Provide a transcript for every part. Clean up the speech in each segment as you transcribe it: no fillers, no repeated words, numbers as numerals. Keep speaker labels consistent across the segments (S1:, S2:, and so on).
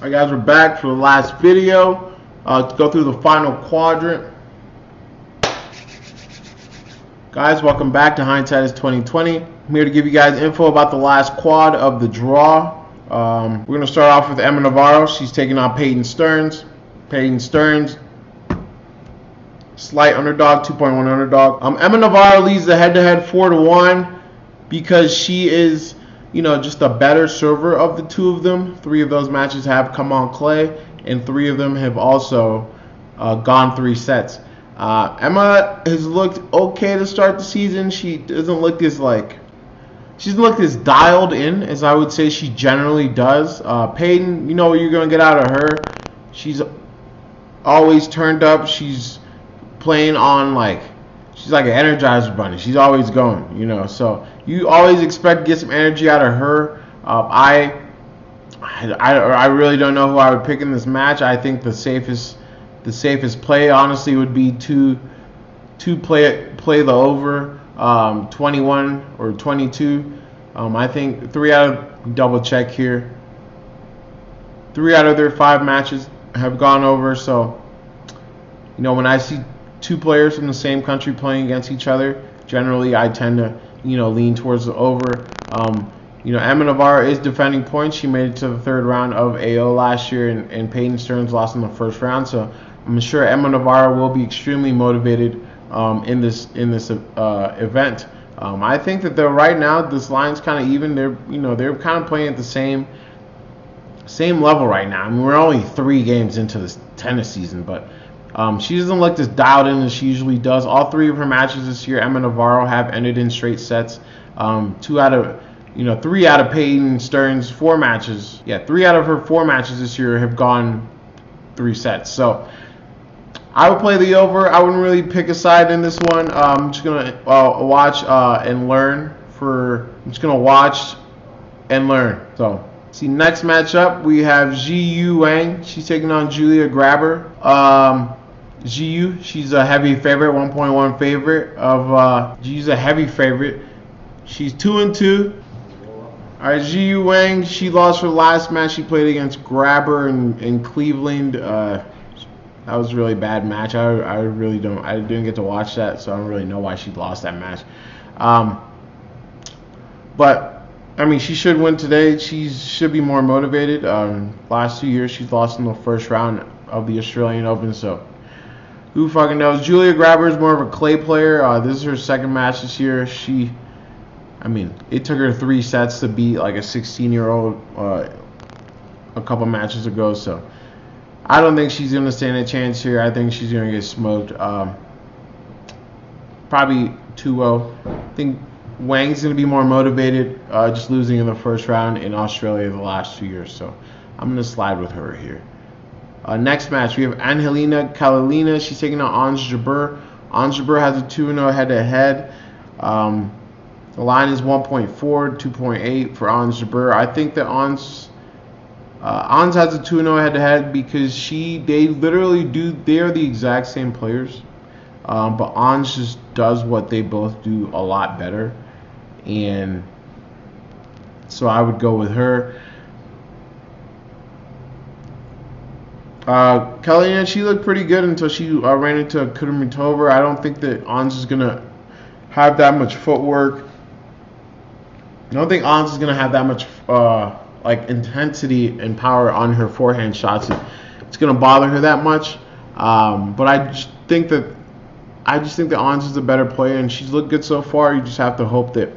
S1: Alright guys, we're back for the last video to go through the final quadrant. Guys, welcome back to Hindsight is 2020. I'm here to give you guys info about the last quad of the draw. We're going to start off with Emma Navarro. She's taking on Peyton Stearns. Peyton Stearns, slight underdog, 2.1 underdog. Emma Navarro leads the head-to-head 4-1 because she is, just a better server of the two of them. 3 of those matches have come on clay, and 3 of them have also gone 3 sets. Emma has looked okay to start the season. She doesn't look as dialed in as I would say she generally does. Peyton, you know what you're gonna get out of her. She's always turned up. She's playing on she's like an Energizer bunny. She's always going, so you always expect to get some energy out of her. I really don't know who I would pick in this match. I think the safest play honestly would be to play the over 21 or 22. I think 3 out of double check here. 3 out of their 5 matches have gone over. So when I see 2 players from the same country playing against each other, generally I tend to lean towards the over. Emma Navarro is defending points. She made it to the 3rd round of AO last year, and Peyton Stearns lost in the 1st round. So I'm sure Emma Navarro will be extremely motivated in this event. I think that right now this line's kind of even. They're kind of playing at the same level right now. I mean, we're only 3 games into this tennis season, but she doesn't look as dialed in as she usually does. All 3 of her matches this year, Emma Navarro, have ended in straight sets. 3 out of Peyton Stearns' 4 matches. 3 out of her 4 matches this year have gone 3 sets. So I would play the over. I wouldn't really pick a side in this one. I'm just gonna watch and learn. I'm just gonna watch and learn. So see, next matchup we have Zhiyu Wang. She's taking on Julia Grabber. Zhiyu, she's a heavy favorite, 1.1 favorite of. She's a heavy favorite. She's 2-2. All right, Zhiyu Wang. She lost her last match. She played against Grabber in Cleveland. That was a really bad match. I didn't get to watch that, so I don't really know why she lost that match. But I mean, she should win today. She should be more motivated. Last 2 years, she's lost in the 1st round of the Australian Open, so who fucking knows? Julia Grabber is more of a clay player. This is her 2nd match this year. It took her 3 sets to beat like a 16-year-old a couple matches ago, so I don't think she's going to stand a chance here. I think she's going to get smoked. Probably 2-0. I think Wang's going to be more motivated, just losing in the 1st round in Australia the last 2 years. So I'm going to slide with her here. Next match, we have Angelina Kalinina. She's taking on Ons Jabeur. Ons Jabeur has a 2-0 head-to-head. The line is 1.4, 2.8 for Ons Jabeur. I think that Ons has a 2-0 head-to-head because they are the exact same players. But Ons just does what they both do a lot better. And so I would go with her. Kalinina, she looked pretty good until she ran into Kudermetova. I don't think that Ons is going to have that much footwork. I don't think Ons is going to have that much intensity and power on her forehand shots. It's going to bother her that much. But I just think that Ons is a better player, and she's looked good so far. You just have to hope that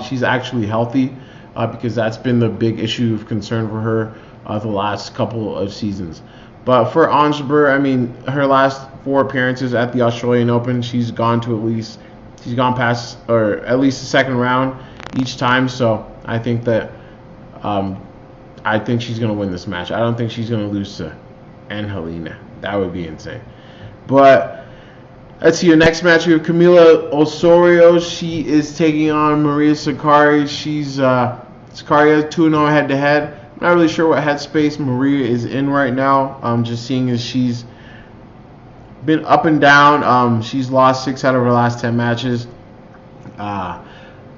S1: she's actually healthy, because that's been the big issue of concern for her the last couple of seasons. But for Ons Jabeur, her last 4 appearances at the Australian Open, she's gone past or at least the 2nd round each time. So I think that she's going to win this match. I don't think she's going to lose to Angelina. That would be insane. But let's see, your next match, we have Camila Osorio. She is taking on Maria Sakkari. Sakkari has 2-0 head-to-head. I'm not really sure what headspace Maria is in right now. Just seeing as she's been up and down. She's lost 6 out of her last 10 matches.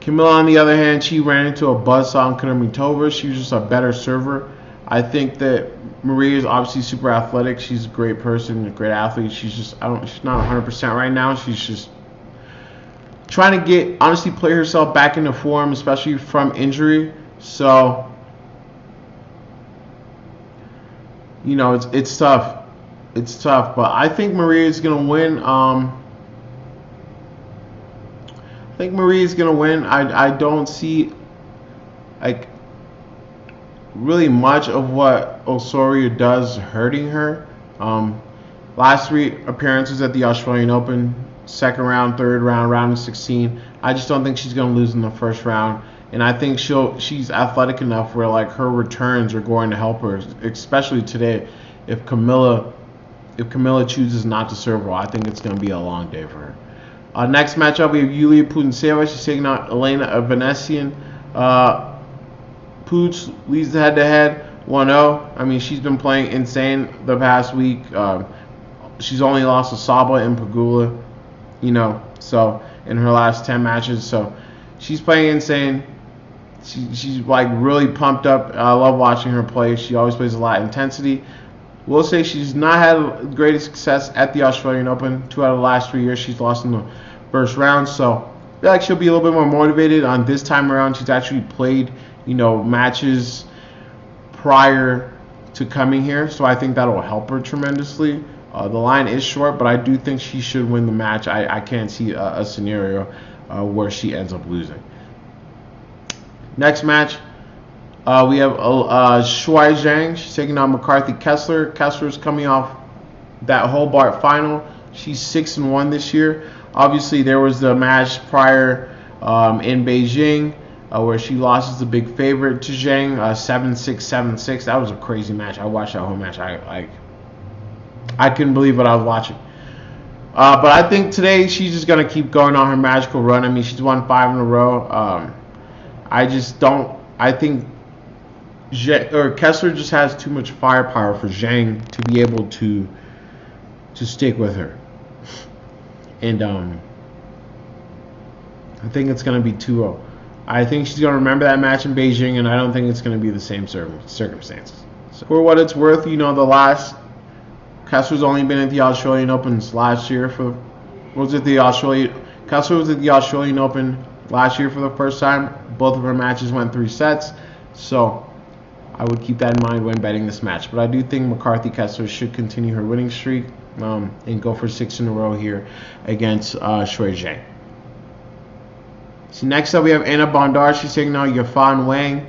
S1: Camila, on the other hand, she ran into a buzzsaw on Kudermetova. She was just a better server. I think that Maria is obviously super athletic. She's a great person, a great athlete. She's not 100% right now. She's just trying to honestly play herself back into form, especially from injury. So, it's tough. It's tough, but I think Maria is gonna win. I think Maria is gonna win. I don't see like really much of what Osorio does hurting her. Last 3 appearances at the Australian Open, second round, third round, round of 16. I just don't think she's gonna lose in the first round, and I think she's athletic enough where like her returns are going to help her, especially today. If Camilla chooses not to serve well, I think it's gonna be a long day for her. Next matchup, we have Yulia Putintseva. She's taking on Elena Evanesian. Pooch leads the head-to-head 1-0. I mean, she's been playing insane the past week. She's only lost to Saba and Pegula, so in her last 10 matches. So she's playing insane. She's like really pumped up. I love watching her play. She always plays a lot of intensity. We'll say she's not had the greatest success at the Australian Open. 2 out of the last 3 years she's lost in the first round. So I feel like she'll be a little bit more motivated on this time around. She's actually played matches prior to coming here, so I think that'll help her tremendously. The line is short, but I do think she should win the match. I can't see a scenario where she ends up losing. Next match, we have Shuai Zhang. She's taking on McCarthy Kessler. Kessler's coming off that Hobart final. She's 6-1 this year. Obviously, there was the match prior in Beijing where she lost as the big favorite to Zhang, 7-6, 7-6. That was a crazy match. I watched that whole match. I couldn't believe what I was watching. But I think today she's just going to keep going on her magical run. I mean, she's won 5 in a row. I think Kessler just has too much firepower for Zhang to be able to stick with her. And I think it's going to be 2-0. I think she's going to remember that match in Beijing, and I don't think it's going to be the same circumstances. So for what it's worth, Kessler's only been at the Australian Opens last year. Kessler was at the Australian Open last year for the first time. Both of her matches went 3 sets. So I would keep that in mind when betting this match. But I do think McCarthy Kessler should continue her winning streak and go for 6 in a row here against Shuai Zhang. So next up we have Anna Bondar. She's taking on Yafan Wang.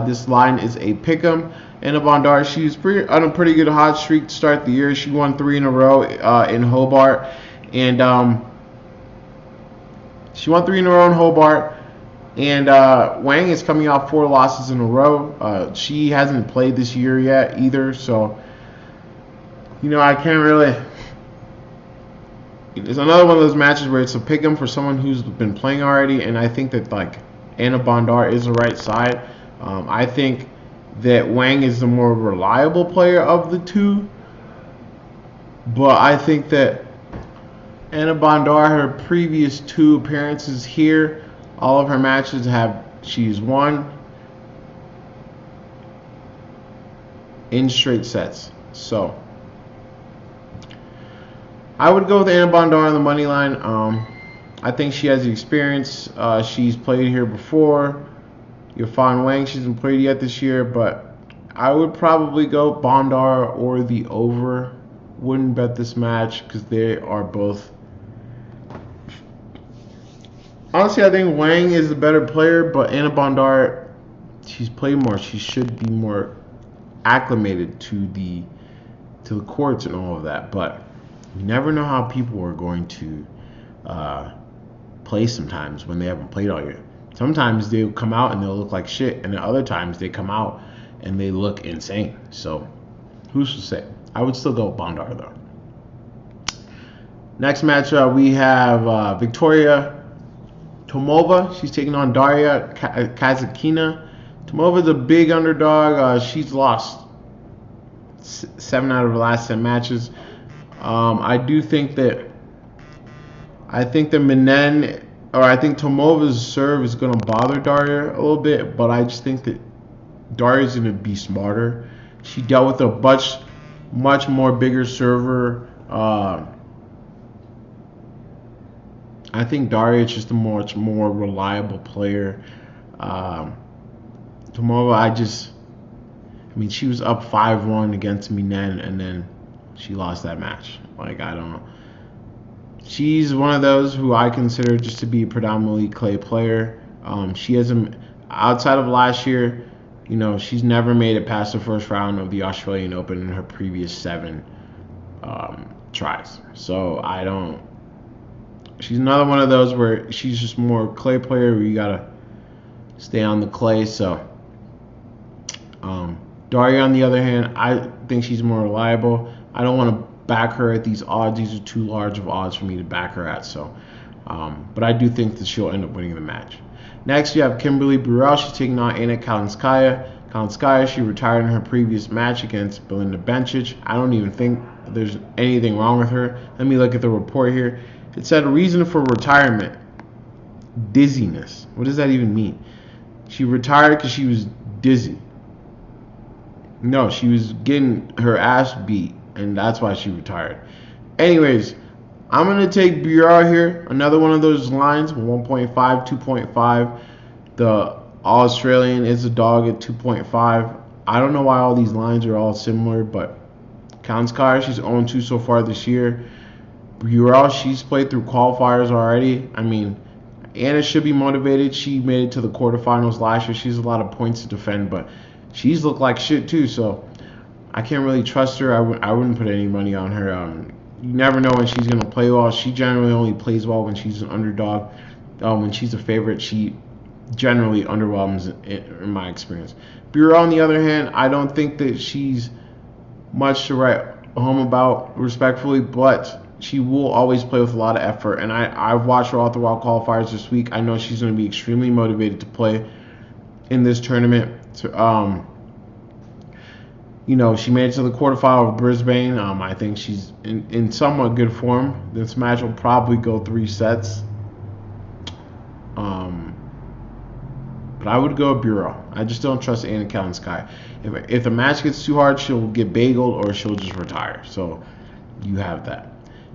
S1: This line is a pick'em. Anna Bondar, she's on a pretty good hot streak to start the year. She won 3 in a row in Hobart, and Wang is coming off 4 losses in a row. She hasn't played this year yet either, so I can't really. It's another one of those matches where it's a pick'em for someone who's been playing already, and I think that Anna Bondar is the right side. I think that Wang is the more reliable player of the two, but I think that Anna Bondar, her previous 2 appearances here, all of her matches she's won in straight sets. So I would go with Anna Bondar on the money line. I think she has the experience. She's played here before. Yafan Wang, she hasn't played yet this year, but I would probably go Bondar or the over. Wouldn't bet this match because they are both. Honestly, I think Wang is the better player, but Anna Bondar, she's played more. She should be more acclimated to the courts and all of that. But you never know how people are going to play sometimes when they haven't played all year. Sometimes they'll come out and they'll look like shit, and then other times they come out and they look insane. So who's to say? I would still go Bondar though. Next match we have Victoria Tomova. She's taking on Daria Kazatkina. Tomova's a big underdog. She's lost 7 out of her last 10 matches. I think Tomova's serve is going to bother Daria a little bit, but I just think that Daria's going to be smarter She dealt with a much more bigger server. I think Daria is just a much more reliable player. Tomorrow, I mean, she was up 5-1 against Minen, and then she lost that match. Like, I don't know. She's one of those who I consider just to be a predominantly clay player. She hasn't, outside of last year, she's never made it past the first round of the Australian Open in her previous 7 tries. So she's another one of those where she's just more clay player where you gotta stay on the clay. So Daria, on the other hand, I think she's more reliable. I don't want to back her at these odds. These are too large of odds for me to back her at. So, but I do think that she'll end up winning the match. Next, you have Kimberly Burrell. She's taking on Anna Kalinskaya. Kalinskaya, she retired in her previous match against Belinda Bencic. I don't even think there's anything wrong with her. Let me look at the report here. It said reason for retirement, dizziness. What does that even mean? She retired because she was dizzy. No, she was getting her ass beat, and that's why she retired. Anyways, I'm going to take Burrell here. Another one of those lines, 1.5, 2.5. The Australian is a dog at 2.5. I don't know why all these lines are all similar, but Kalinskaya, she's 0-2 so far this year. Burrell, she's played through qualifiers already. I mean, Anna should be motivated. She made it to the quarterfinals last year. She has a lot of points to defend, but she's looked like shit too, so I can't really trust her. I wouldn't put any money on her. You never know when she's going to play well. She generally only plays well when she's an underdog. When she's a favorite, she generally underwhelms in my experience. Burrell, on the other hand, I don't think that she's much to write home about, respectfully, but she will always play with a lot of effort, and I've watched her all throughout qualifiers this week. I know she's going to be extremely motivated to play in this tournament. She made it to the quarterfinal of Brisbane. I think she's in somewhat good form. This match will probably go 3 sets. But I would go Burrell. I just don't trust Anna Kalinskaya. If the match gets too hard, she'll get bageled or she'll just retire. So you have that.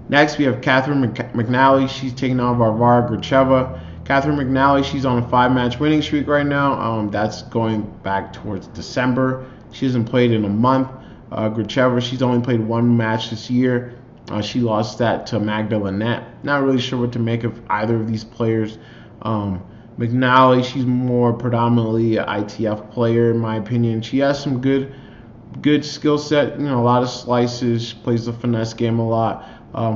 S1: Next, we have Catherine McNally. She's taking on Varvara Gracheva. Catherine McNally, she's on a 5-match winning streak right now. That's going back towards December. She hasn't played in a month. Gracheva, she's only played 1 match this year. She lost that to Magda Linette. Not really sure what to make of either of these players. McNally, she's more predominantly an ITF player, in my opinion. She has some good skill set. A lot of slices. She plays the finesse game a lot.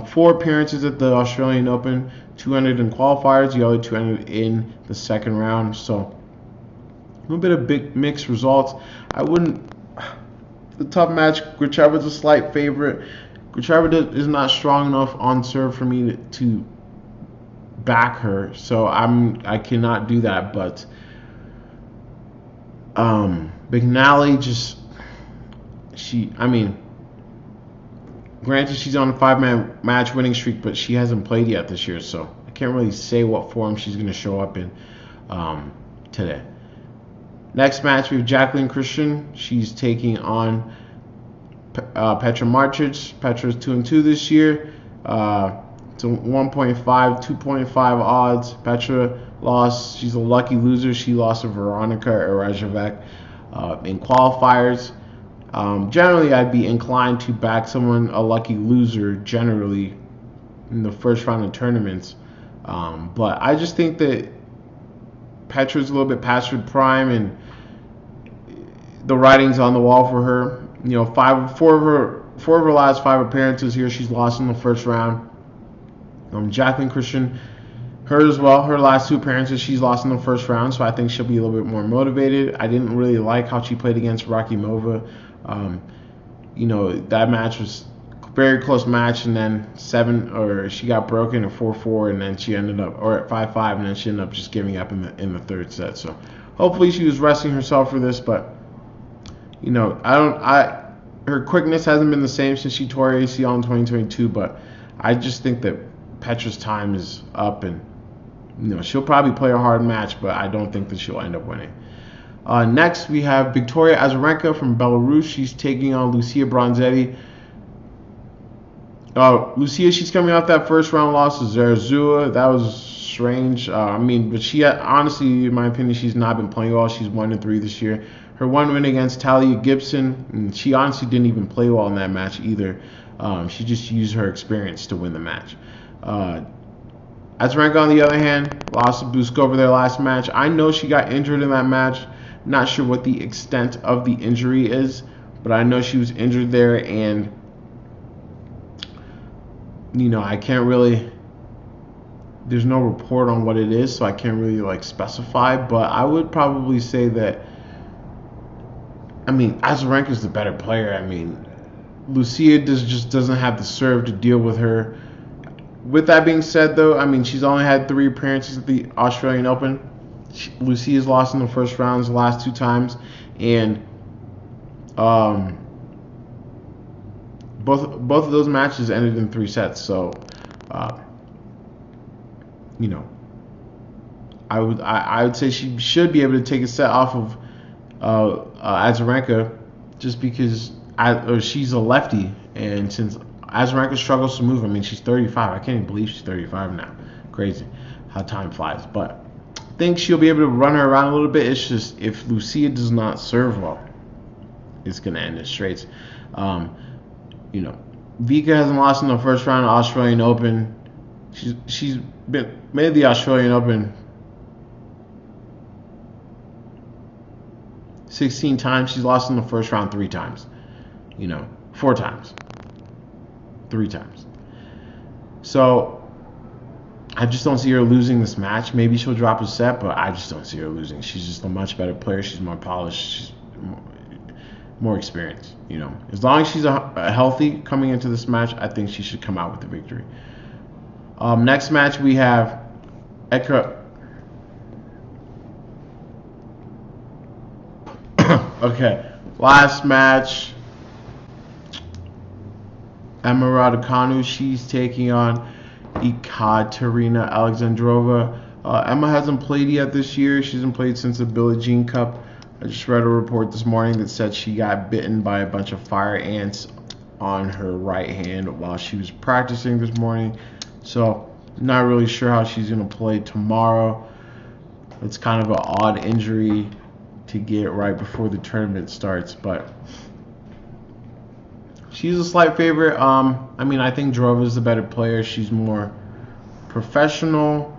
S1: 4 appearances at the Australian Open, 200 in qualifiers, the other 200 in the second round. So a little bit of big mixed results. The tough match, Gracheva's a slight favorite. Gracheva is not strong enough on serve for me to back her, so I cannot do that. But McNally granted, she's on a 5-match winning streak, but she hasn't played yet this year, so I can't really say what form she's going to show up in today. Next match, we have Jacqueline Christian. She's taking on Petra Martic. Petra's 2-2 this year. It's a 1.5, 2.5 odds. Petra lost. She's a lucky loser. She lost to Veronika Erezhevek in qualifiers. Generally, I'd be inclined to back someone, a lucky loser, generally in the first round of tournaments. But I just think that Petra's a little bit past her prime, and the writing's on the wall for her. Four of her last 5 appearances here, she's lost in the first round. Jacqueline Christian, her as well. Her last 2 appearances, she's lost in the first round, so I think she'll be a little bit more motivated. I didn't really like how she played against Rakimova. That match was a very close match, and then she got broken at 4-4, and then she ended up, or at 5-5, and then she ended up just giving up in the third set. So hopefully she was resting herself for this, but her quickness hasn't been the same since she tore her ACL in 2022, but I just think that Petra's time is up, and she'll probably play a hard match, but I don't think that she'll end up winning. Next, we have Victoria Azarenka from Belarus. She's taking on Lucia Bronzetti. Lucia, she's coming off that first round loss to Zarazua. That was strange. But she honestly, in my opinion, she's not been playing well. She's 1-3 this year. Her one win against Talia Gibson, and she honestly didn't even play well in that match either. She just used her experience to win the match. Azarenka, on the other hand, lost to Buskova their last match. I know she got injured in that match. Not sure what the extent of the injury is, but I know she was injured there, and I can't really. There's no report on what it is, so I can't really specify. But I would probably say that. Azarenka is the better player. Lucia just doesn't have the serve to deal with her. With that being said, though, she's only had 3 appearances at the Australian Open. Lucia's lost in the first rounds the last 2 times, and both of those matches ended in 3 sets. So, I would say she should be able to take a set off of Azarenka, just because she's a lefty, and since Azarenka struggles to move, she's 35. I can't even believe she's 35 now. Crazy how time flies. But I think she'll be able to run her around a little bit. It's just if Lucia does not serve well, it's going to end in straights. Vika hasn't lost in the first round of Australian Open. She's been made the Australian Open 16 times. She's lost in the first round 3 times. 4 times. 3 times. So I just don't see her losing this match. Maybe she'll drop a set, but I just don't see her losing. She's just a much better player. She's more polished. She's more experienced. As long as she's healthy coming into this match, I think she should come out with the victory. Next match we have Okay, last match. Emma Raducanu, she's taking on Ekaterina Alexandrova. Emma hasn't played yet this year. She hasn't played since the Billie Jean Cup. I just read a report this morning that said she got bitten by a bunch of fire ants on her right hand while she was practicing this morning. So, not really sure how she's going to play tomorrow. It's kind of an odd injury to get right before the tournament starts, but she's a slight favorite. I think Drova is the better player. She's more professional,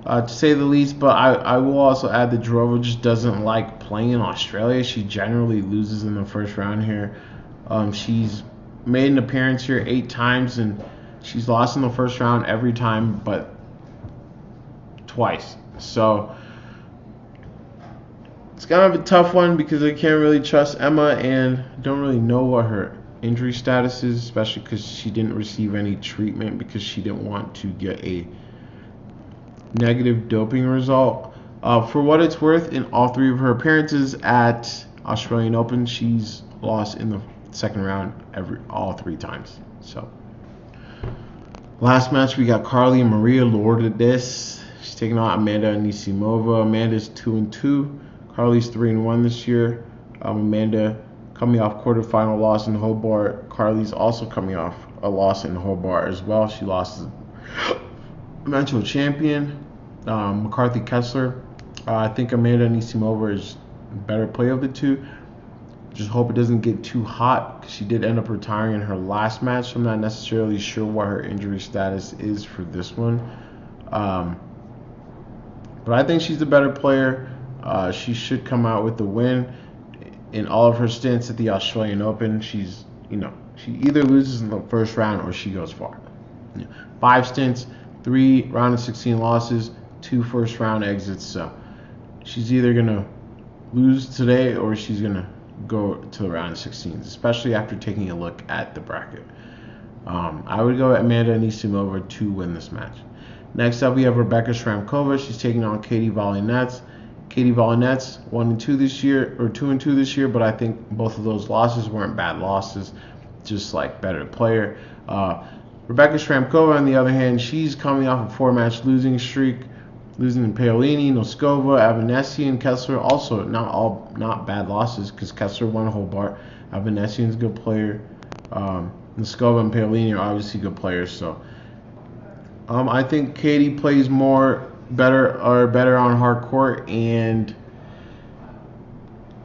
S1: to say the least, but I will also add that Drova just doesn't like playing in Australia. She generally loses in the first round here. She's made an appearance here 8 times, and she's lost in the first round every time but twice. So it's kind of a tough one because I can't really trust Emma, and don't really know what her injury status is, especially because she didn't receive any treatment because she didn't want to get a negative doping result. For what it's worth, in all 3 of her appearances at Australian Open, she's lost in the second round all 3 times. So, last match we got Carly Maria Lourdes. She's taking on Amanda Anisimova. Amanda's 2-2. Carly's 3-1 this year. Amanda coming off quarterfinal loss in Hobart. Carly's also coming off a loss in Hobart as well. She lost to eventual champion McCarthy Kessler. I think Amanda Anisimova is a better player of the 2. Just hope it doesn't get too hot because she did end up retiring in her last match. So I'm not necessarily sure what her injury status is for this one. But I think she's the better player. She should come out with the win. In all of her stints at the Australian Open, she either loses in the first round or she goes far. 5 stints, 3 round of 16 losses, 2 first round exits. So she's either gonna lose today or she's gonna go to the round of 16s, especially after taking a look at the bracket. I would go Amanda Anisimova to win this match. Next up, we have Rebecca Shramkova. She's taking on Katie Volinets. Katie Volinets 1-2 this year, or 2-2 this year, but I think both of those losses weren't bad losses, just better player. Rebecca Shramkova, on the other hand, she's coming off a 4-match losing streak. losing to Paolini, Noskova, Avanesian, Kessler. Also, not bad losses because Kessler won Hobart. Avanesian's a good player. Noskova and Paolini are obviously good players. So I think Katie plays better on hard court, and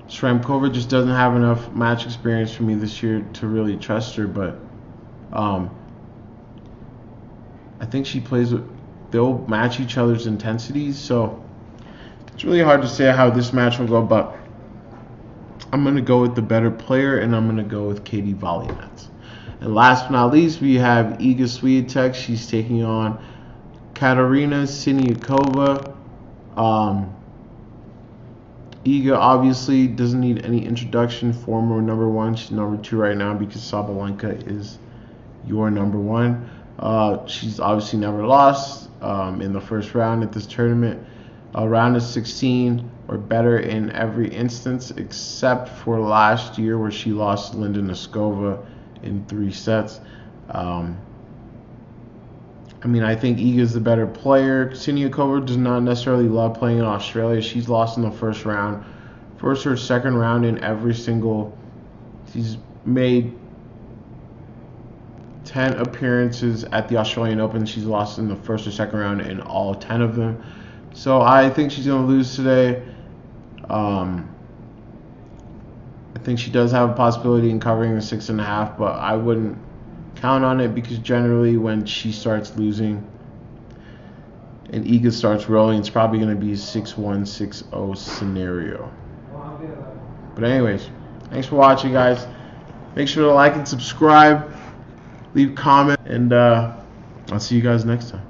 S1: Shramkova just doesn't have enough match experience for me this year to really trust her. But I think they'll match each other's intensities. So it's really hard to say how this match will go, but I'm going to go with the better player, and I'm going to go with Katie Volynets. And last but not least, we have Iga Swiatek. She's taking on Katerina Siniakova. Iga obviously doesn't need any introduction. Former number one. She's number 2 right now because Sabalenka is your number 1. She's obviously never lost in the first round at this tournament. Round of 16 or better in every instance except for last year where she lost Linda Noskova in 3 sets. I think Iga's the better player. Siniakova does not necessarily love playing in Australia. She's lost in the first round. First or second round in every single. She's made 10 appearances at the Australian Open. She's lost in the first or second round in all 10 of them. So I think she's going to lose today. I think she does have a possibility in covering the 6.5, but I wouldn't count on it because generally when she starts losing and Iga starts rolling, it's probably going to be a 6-1, 6-0 scenario. But anyways, thanks for watching, guys. Make sure to like and subscribe, leave a comment, and I'll see you guys next time.